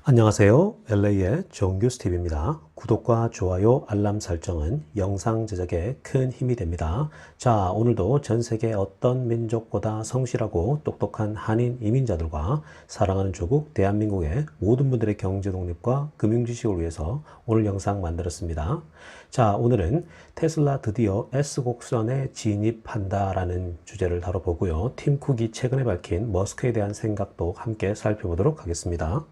안녕하세요. LA의 정규스티브입니다. 구독과 좋아요, 알람 설정은 영상 제작에 큰 힘이 됩니다. 자, 오늘도 전 세계 어떤 민족보다 성실하고 똑똑한 한인 이민자들과 사랑하는 조국 대한민국의 모든 분들의 경제 독립과 금융 지식을 위해서 오늘 영상 만들었습니다. 자, 오늘은 테슬라 드디어 S곡선에 진입한다라는 주제를 다뤄보고요. 팀 쿡이 최근에 밝힌 머스크에 대한 생각도 함께 살펴보도록 하겠습니다.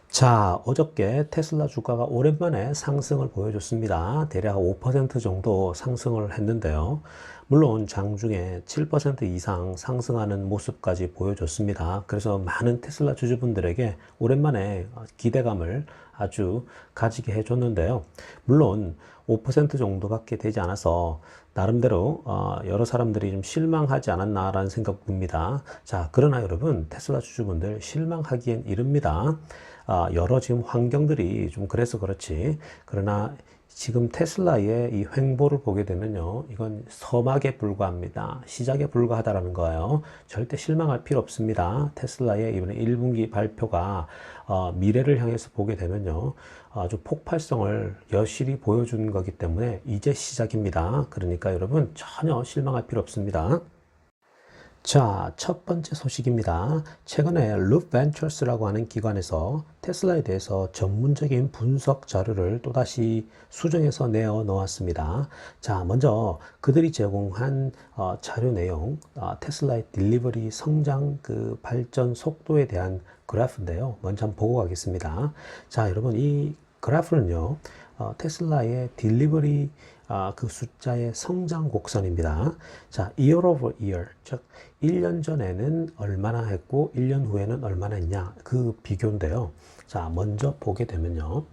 자, 어저께 테슬라 주가가 오랜만에 상승을 보여줬습니다. 대략 5% 정도 상승을 했는데요. 물론 장중에 7% 이상 상승하는 모습까지 보여줬습니다. 그래서 많은 테슬라 주주분들에게 오랜만에 기대감을 아주 가지게 해줬는데요. 물론 5% 정도밖에 되지 않아서 나름대로 여러 사람들이 좀 실망하지 않았나라는 생각 듭니다. 자, 그러나 여러분, 테슬라 주주분들 실망하기엔 이릅니다. 여러 지금 환경들이 좀 그래서 그렇지. 그러나 지금 테슬라의 이 횡보를 보게 되면요, 이건 서막에 불과합니다. 시작에 불과하다라는 거예요. 절대 실망할 필요 없습니다. 테슬라의 이번에 1분기 발표가 미래를 향해서 보게 되면요, 아주 폭발성을 여실히 보여준 거기 때문에 이제 시작입니다. 그러니까 여러분 전혀 실망할 필요 없습니다. 자, 첫 번째 소식입니다. 최근에 룹벤처스라고 하는 기관에서 테슬라에 대해서 전문적인 분석 자료를 또다시 수정해서 내어 놓았습니다. 자, 먼저 그들이 제공한 자료 내용, 테슬라의 딜리버리 성장 그 발전 속도에 대한 그래프인데요. 먼저 한번 보고 가겠습니다. 자, 여러분 이 그래프는요, 테슬라의 딜리버리 그 숫자의 성장 곡선입니다. 자, year over year, 즉 1년 전에는 얼마나 했고 1년 후에는 얼마나 했냐 그 비교인데요. 자, 먼저 보게 되면요,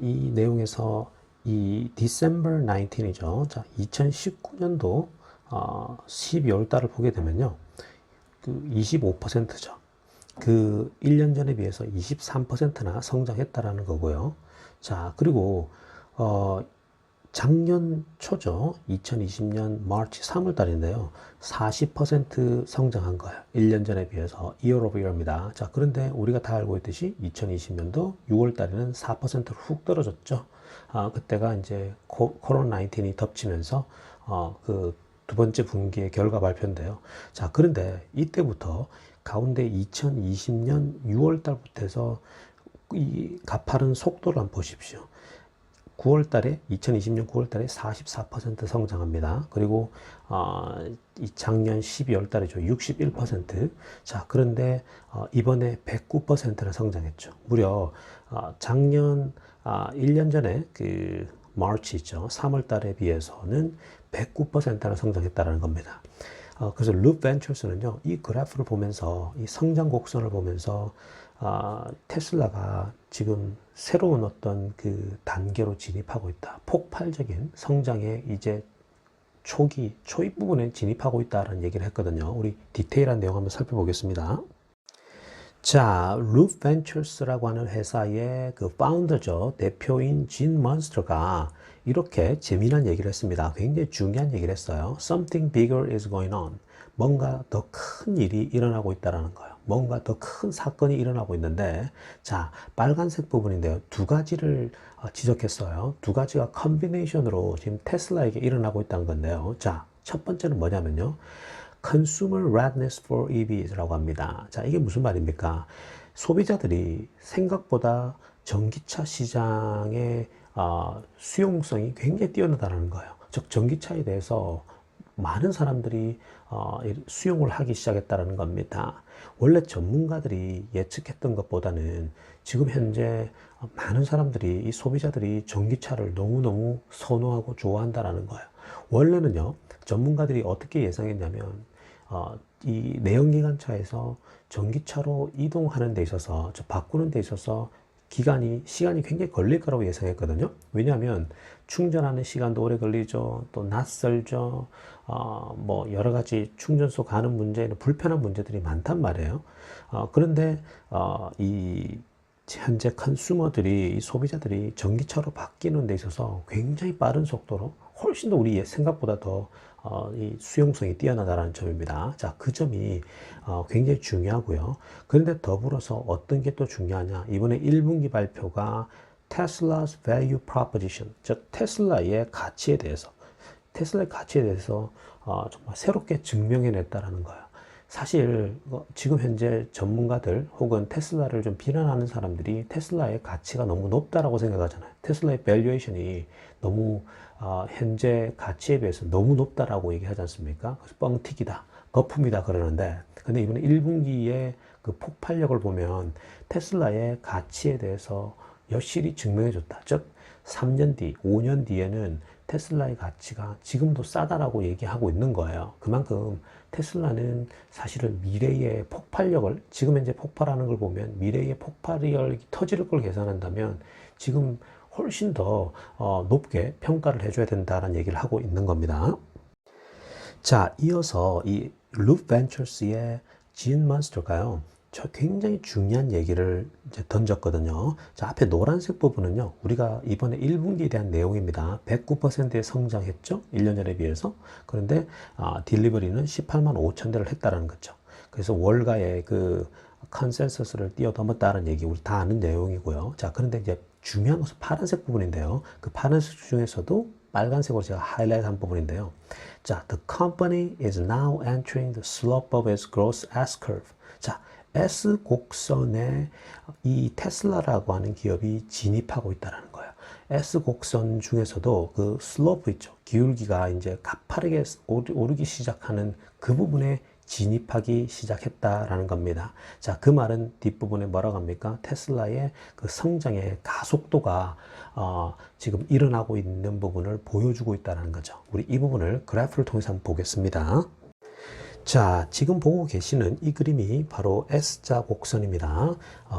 이 내용에서 이 December 19이죠. 자, 2019년도 12월 달을 보게 되면요, 그 25%죠. 그 1년 전에 비해서 23%나 성장했다라는 거고요. 자, 그리고 작년 초죠. 2020년 마치 3월 달인데요. 40% 성장한 거예요. 1년 전에 비해서 year over year입니다. 자, 그런데 우리가 다 알고 있듯이 2020년도 6월 달에는 4%로 훅 떨어졌죠. 그때가 이제 코로나 19이 덮치면서 그 두 번째 분기의 결과 발표인데요. 자, 그런데 이때부터 가운데 2020년 6월 달부터 해서 이 가파른 속도를 한번 보십시오. 9월 달에 2020년 9월 달에 44% 성장합니다. 그리고 이 작년 12월 달에죠. 61%. 자, 그런데 이번에 109%나 성장했죠. 무려 작년 1년 전에 그 마치 있죠. 3월 달에 비해서는 109%나 성장했다는 겁니다. 그래서 룹벤처스는요, 이 그래프를 보면서, 이 성장 곡선을 보면서, 테슬라가 지금 새로운 어떤 그 단계로 진입하고 있다. 폭발적인 성장의 이제 초입 부분에 진입하고 있다라는 얘기를 했거든요. 우리 디테일한 내용 한번 살펴보겠습니다. 자, 룹벤처스라고 하는 회사의 그 파운더죠. 대표인 진 먼스터가 이렇게 재미난 얘기를 했습니다. 굉장히 중요한 얘기를 했어요. Something bigger is going on. 뭔가 더 큰 일이 일어나고 있다는 거예요. 뭔가 더 큰 사건이 일어나고 있는데, 자, 빨간색 부분인데요. 두 가지를 지적했어요. 두 가지가 컨비네이션으로 지금 테슬라에게 일어나고 있다는 건데요. 자, 첫 번째는 뭐냐면요, Consumer Readiness for EVs라고 합니다. 자, 이게 무슨 말입니까? 소비자들이 생각보다 전기차 시장의 수용성이 굉장히 뛰어나다는 거예요. 즉, 전기차에 대해서 많은 사람들이 수용을 하기 시작했다는 겁니다. 원래 전문가들이 예측했던 것보다는 지금 현재 많은 사람들이, 이 소비자들이 전기차를 너무너무 선호하고 좋아한다는 거예요. 원래는요, 전문가들이 어떻게 예상했냐면, 이 내연기관차에서 전기차로 이동하는 데 있어서, 바꾸는 데 있어서 시간이 굉장히 걸릴 거라고 예상했거든요. 왜냐하면 충전하는 시간도 오래 걸리죠. 또 낯설죠. 뭐 여러 가지 충전소 가는 문제는 불편한 문제들이 많단 말이에요. 그런데 이 현재 컨슈머들이, 이 소비자들이 전기차로 바뀌는 데 있어서 굉장히 빠른 속도로 훨씬 더 우리 생각보다 더 이 수용성이 뛰어나다는 점입니다. 자, 그 점이 굉장히 중요하고요. 그런데 더불어서 어떤 게 또 중요하냐? 이번에 1분기 발표가 Tesla's value proposition, 즉 테슬라의 가치에 대해서 정말 새롭게 증명해냈다라는 거예요. 사실 지금 현재 전문가들 혹은 테슬라를 좀 비난하는 사람들이 테슬라의 가치가 너무 높다라고 생각하잖아요. 테슬라의 밸류에이션이 너무 현재 가치에 비해서 너무 높다라고 얘기하지 않습니까? 그래서 뻥튀기다, 거품이다 그러는데, 근데 이번에 1분기에 그 폭발력을 보면 테슬라의 가치에 대해서 여실히 증명해줬다. 즉 3년 뒤, 5년 뒤에는 테슬라의 가치가 지금도 싸다라고 얘기하고 있는 거예요. 그만큼 테슬라는 사실은 미래의 폭발력을, 지금 현재 폭발하는 걸 보면 미래의 폭발력이 터질 걸 계산한다면 지금 훨씬 더 높게 평가를 해줘야 된다는 얘기를 하고 있는 겁니다. 자, 이어서 이 룹 벤처스의 진 먼스터가요, 저 굉장히 중요한 얘기를 이제 던졌거든요. 자, 앞에 노란색 부분은요, 우리가 이번에 1분기에 대한 내용입니다. 109%의 성장했죠? 1년 전에 비해서. 그런데 딜리버리는 18만 5천 대를 했다라는 거죠. 그래서 월가의 그 컨센서스를 뛰어넘었다는 얘기 우리 다 아는 내용이고요. 자, 그런데 이제 중요한 것은 파란색 부분인데요. 그 파란색 중에서도 빨간색으로 제가 하이라이트 한 부분인데요. 자, the company is now entering the slope of its growth S-curve. 자, S 곡선에 이 테슬라라고 하는 기업이 진입하고 있다는 거예요. S 곡선 중에서도 그 슬로프 있죠. 기울기가 이제 가파르게 오르기 시작하는 그 부분에 진입하기 시작했다라는 겁니다. 자, 그 말은 뒷부분에 뭐라고 합니까? 테슬라의 그 성장의 가속도가 지금 일어나고 있는 부분을 보여주고 있다는 거죠. 우리 이 부분을 그래프를 통해서 한번 보겠습니다. 자, 지금 보고 계시는 이 그림이 바로 S자 곡선입니다.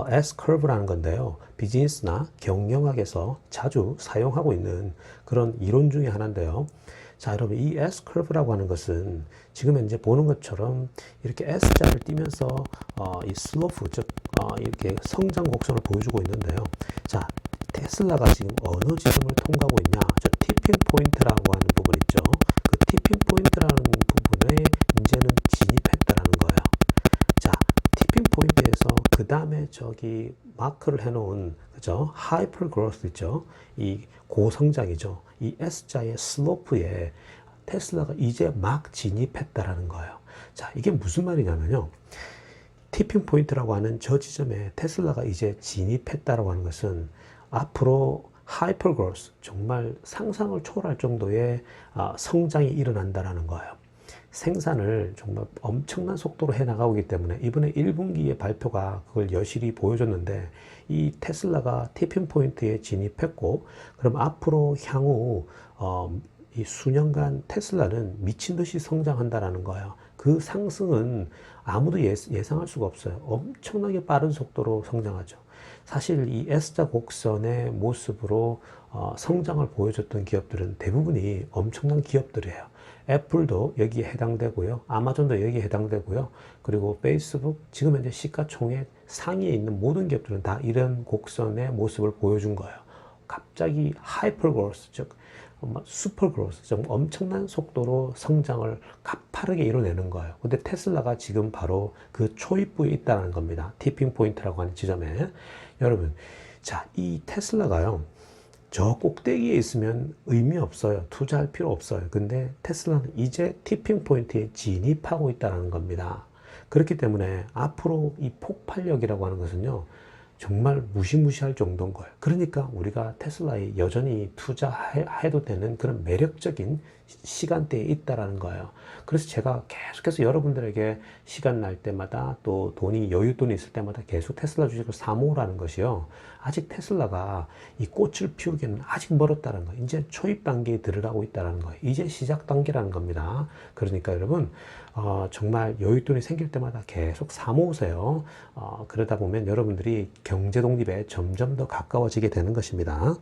S-curve라는 건데요. 비즈니스나 경영학에서 자주 사용하고 있는 그런 이론 중에 하나인데요. 자, 여러분, 이 S-curve라고 하는 것은 지금 현재 보는 것처럼 이렇게 S자를 띄면서 이 슬로프, 즉 이렇게 성장 곡선을 보여주고 있는데요. 자, 테슬라가 지금 어느 지점을 통과하고 있냐? 저 티핑 포인트라고 하는 부분 있죠. 그 티핑 포인트라는 부분에 이제는 진입했다라는 거예요. 자, 티핑 포인트에서 그 다음에 저기 마크를 해놓은 그죠? 하이퍼 그로스 있죠. 이 고성장이죠. 이 S자의 슬로프에 테슬라가 이제 막 진입했다라는 거예요. 자, 이게 무슨 말이냐면요. 티핑 포인트라고 하는 저 지점에 테슬라가 이제 진입했다라고 하는 것은 앞으로 하이퍼 그로스, 정말 상상을 초월할 정도의 성장이 일어난다라는 거예요. 생산을 정말 엄청난 속도로 해나가고 있기 때문에 이번에 1분기의 발표가 그걸 여실히 보여줬는데, 이 테슬라가 티핑 포인트에 진입했고, 그럼 앞으로 향후 이 수년간 테슬라는 미친 듯이 성장한다라는 거예요. 그 상승은 아무도 예상할 수가 없어요. 엄청나게 빠른 속도로 성장하죠. 사실 이 S자 곡선의 모습으로 성장을 보여줬던 기업들은 대부분이 엄청난 기업들이에요. 애플도 여기에 해당되고요. 아마존도 여기에 해당되고요. 그리고 페이스북, 지금 현재 시가총액 상위에 있는 모든 기업들은 다 이런 곡선의 모습을 보여준 거예요. 갑자기 하이퍼 그로스, 즉 슈퍼 그로스, 좀 엄청난 속도로 성장을 가파르게 이뤄내는 거예요. 근데 테슬라가 지금 바로 그 초입부에 있다는 겁니다. 티핑 포인트라고 하는 지점에. 여러분, 자, 이 테슬라가요, 저 꼭대기에 있으면 의미 없어요. 투자할 필요 없어요. 근데 테슬라는 이제 티핑 포인트에 진입하고 있다는 겁니다. 그렇기 때문에 앞으로 이 폭발력이라고 하는 것은요, 정말 무시무시할 정도인 거예요. 그러니까 우리가 테슬라에 여전히 투자해도 되는 그런 매력적인 시간대에 있다라는 거예요. 그래서 제가 계속해서 여러분들에게 시간 날 때마다 또 여윳돈이 있을 때마다 계속 테슬라 주식을 사모으라는 것이요. 아직 테슬라가 이 꽃을 피우기에는 아직 멀었다는 거예요. 이제 초입 단계에 들어가고 있다는 거예요. 이제 시작 단계라는 겁니다. 그러니까 여러분, 정말 여윳돈이 생길 때마다 계속 사모으세요. 그러다 보면 여러분들이 경제 독립에 점점 더 가까워지게 되는 것입니다.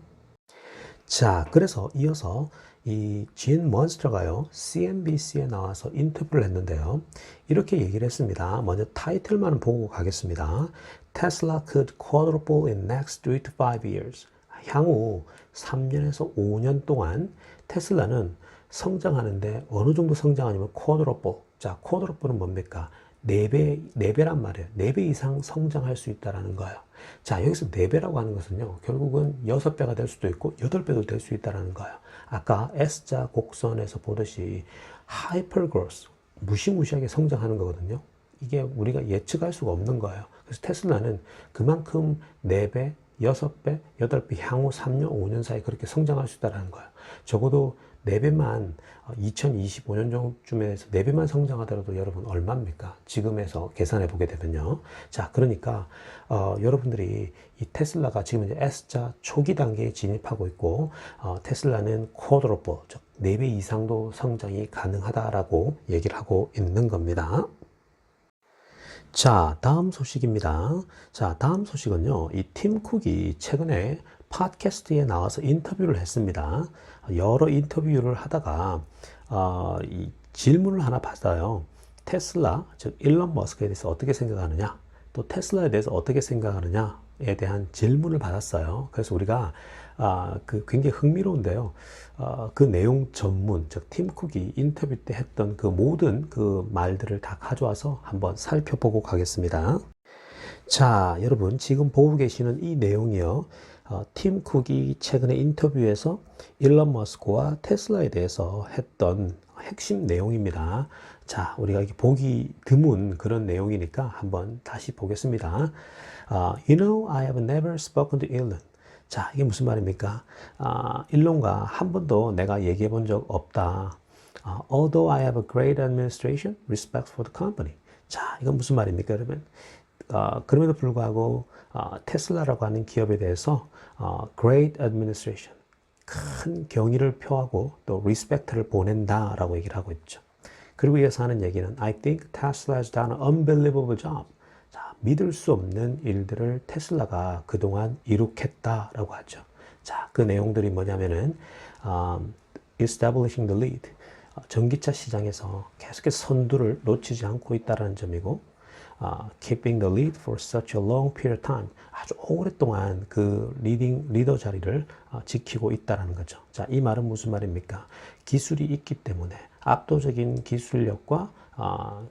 자, 그래서 이어서 이 진 먼스터가요, CNBC에 나와서 인터뷰를 했는데요. 이렇게 얘기를 했습니다. 먼저 타이틀만 보고 가겠습니다. Tesla could quadruple in next 3 to 5 years. 향후 3년에서 5년 동안 테슬라는 성장하는데 어느 정도 성장하냐면 쿼드러플. 자, 쿼드러플은 뭡니까? 4배란 말이에요. 4배 이상 성장할 수 있다라는 거예요. 자, 여기서 4배라고 하는 것은요, 결국은 6배가 될 수도 있고 8배도 될 수 있다라는 거예요. 아까 S자 곡선에서 보듯이 하이퍼그로스, 무시무시하게 성장하는 거거든요. 이게 우리가 예측할 수가 없는 거예요. 그래서 테슬라는 그만큼 4배, 6배, 8배 향후 3년, 5년 사이 그렇게 성장할 수 있다는 거예요. 적어도 4배만 2025년 정도쯤에서 4배만 성장하더라도 여러분 얼마입니까? 지금에서 계산해 보게 되면요. 자, 그러니까 여러분들이 이 테슬라가 지금 이제 S자 초기 단계에 진입하고 있고 테슬라는 쿼드러플, 즉 4배 이상도 성장이 가능하다라고 얘기를 하고 있는 겁니다. 자, 다음 소식입니다. 자, 다음 소식은요. 이 팀 쿡이 최근에 팟캐스트에 나와서 인터뷰를 했습니다. 여러 인터뷰를 하다가 이 질문을 하나 받아요. 테슬라, 즉 일론 머스크에 대해서 어떻게 생각하느냐, 또 테슬라에 대해서 어떻게 생각하느냐에 대한 질문을 받았어요. 그래서 우리가 굉장히 흥미로운데요. 그 내용 전문, 즉 팀 쿡이 인터뷰 때 했던 그 모든 그 말들을 다 가져와서 한번 살펴보고 가겠습니다. 자, 여러분 지금 보고 계시는 이 내용이요. 팀 쿡이 최근에 인터뷰에서 일론 머스크와 테슬라에 대해서 했던 핵심 내용입니다. 자, 우리가 이렇게 보기 드문 그런 내용이니까 한번 다시 보겠습니다. You know, I have never spoken to Elon. 자, 이게 무슨 말입니까? 일론과 한 번도 내가 얘기해 본 적 없다. Although I have a great administration, respect for the company. 자, 이건 무슨 말입니까, 여러분? 그럼에도 불구하고 테슬라라고 하는 기업에 대해서 great administration, 큰 경의를 표하고 또 respect를 보낸다라고 얘기를 하고 있죠. 그리고 이어서 하는 얘기는 I think Tesla has done an unbelievable job. 자, 믿을 수 없는 일들을 테슬라가 그동안 이룩했다라고 하죠. 자, 그 내용들이 뭐냐면은 establishing the lead, 전기차 시장에서 계속해서 선두를 놓치지 않고 있다는 점이고 keeping the lead for such a long period of time, 아주 오랫동안 그 리더 자리를 지키고 있다는 거죠. 자, 이 말은 무슨 말입니까? 기술이 있기 때문에, 압도적인 기술력과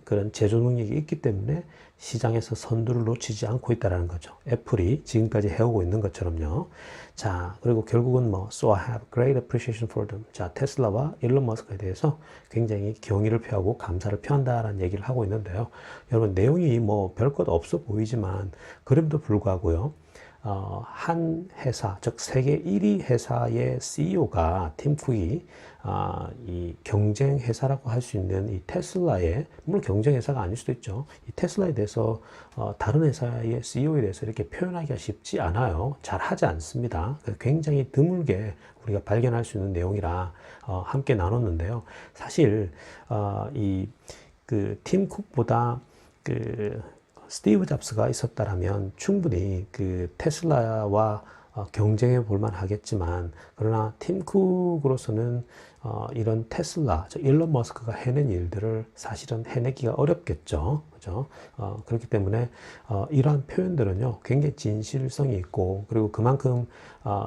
그런 제조 능력이 있기 때문에 시장에서 선두를 놓치지 않고 있다는 거죠. 애플이 지금까지 해오고 있는 것처럼요. 자, 그리고 결국은 So I have great appreciation for them. 자, 테슬라와 일론 머스크에 대해서 굉장히 경의를 표하고 감사를 표한다라는 얘기를 하고 있는데요. 여러분, 내용이 별것 없어 보이지만 그럼에도 불구하고요. 한 회사, 즉 세계 1위 회사의 CEO가 팀 쿡이 이 경쟁 회사라고 할 수 있는 이 테슬라의, 물론 경쟁 회사가 아닐 수도 있죠. 이 테슬라에 대해서 다른 회사의 CEO에 대해서 이렇게 표현하기가 쉽지 않아요. 잘 하지 않습니다. 굉장히 드물게 우리가 발견할 수 있는 내용이라 함께 나눴는데요. 사실 이 그 팀 쿡보다 스티브 잡스가 있었다라면 충분히 그 테슬라와 경쟁해 볼 만하겠지만, 그러나 팀 쿡으로서는 이런 테슬라, 일론 머스크가 해낸 일들을 사실은 해내기가 어렵겠죠. 그죠? 그렇기 때문에 이러한 표현들은요, 굉장히 진실성이 있고, 그리고 그만큼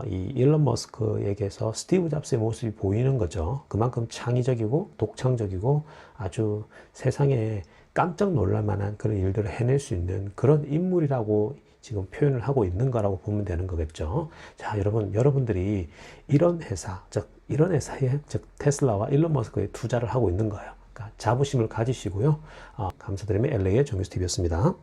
이 일론 머스크에게서 스티브 잡스의 모습이 보이는 거죠. 그만큼 창의적이고 독창적이고 아주 세상에 깜짝 놀랄 만한 그런 일들을 해낼 수 있는 그런 인물이라고 지금 표현을 하고 있는 거라고 보면 되는 거겠죠. 자, 여러분들이 이런 회사, 이런 회사에, 테슬라와 일론 머스크에 투자를 하고 있는 거예요. 그러니까 자부심을 가지시고요. 감사드리며 LA의 정유스TV였습니다.